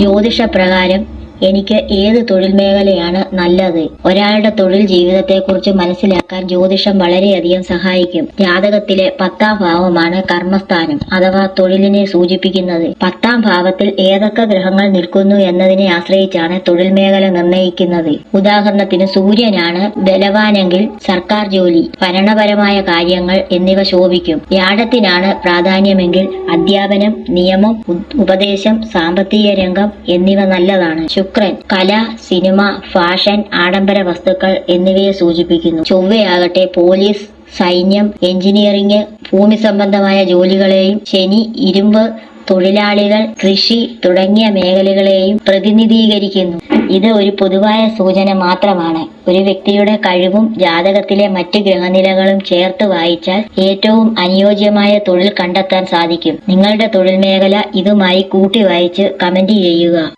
ജ്യോതിഷപ്രകാരം എനിക്ക് ഏത് തൊഴിൽ മേഖലയാണ് നല്ലത്? ഒരാളുടെ തൊഴിൽ ജീവിതത്തെക്കുറിച്ച് മനസ്സിലാക്കാൻ ജ്യോതിഷം വളരെയധികം സഹായിക്കും. ജാതകത്തിലെ 10ാം ഭാവമാണ് കർമ്മസ്ഥാനം അഥവാ തൊഴിലിനെ സൂചിപ്പിക്കുന്നത്. 10ാം ഭാവത്തിൽ ഏതൊക്കെ ഗ്രഹങ്ങൾ നിൽക്കുന്നു എന്നതിനെ ആശ്രയിച്ചാണ് തൊഴിൽ മേഖല നിർണ്ണയിക്കുന്നത്. ഉദാഹരണത്തിന് സൂര്യനാണ് ബലവാനെങ്കിൽ സർക്കാർ ജോലി, ഭരണപരമായ കാര്യങ്ങൾ എന്നിവ ശോഭിക്കും. വ്യാഴത്തിനാണ് പ്രാധാന്യമെങ്കിൽ അധ്യാപനം, നിയമം, ഉപദേശം, സാമ്പത്തിക രംഗം എന്നിവ നല്ലതാണ്. ശുക്രൻ കല, സിനിമ, ഫാഷൻ, ആഡംബര വസ്തുക്കൾ എന്നിവയെ സൂചിപ്പിക്കുന്നു. ചൊവ്വയാകട്ടെ പോലീസ്, സൈന്യം, എഞ്ചിനീയറിംഗ്, ഭൂമി സംബന്ധമായ ജോലികളെയും ശനി ഇരുമ്പ് തൊഴിലാളികൾ, കൃഷി തുടങ്ങിയ മേഖലകളെയും പ്രതിനിധീകരിക്കുന്നു. ഇത് ഒരു പൊതുവായ സൂചന മാത്രമാണ്. ഒരു വ്യക്തിയുടെ കഴിവും ജാതകത്തിലെ മറ്റ് ഗ്രഹനിലകളും ചേർത്ത് വായിച്ചാൽ ഏറ്റവും അനുയോജ്യമായ തൊഴിൽ കണ്ടെത്താൻ സാധിക്കും. നിങ്ങളുടെ തൊഴിൽ മേഖല ഇതുമായി കൂട്ടി വായിച്ച് കമന്റ് ചെയ്യുക.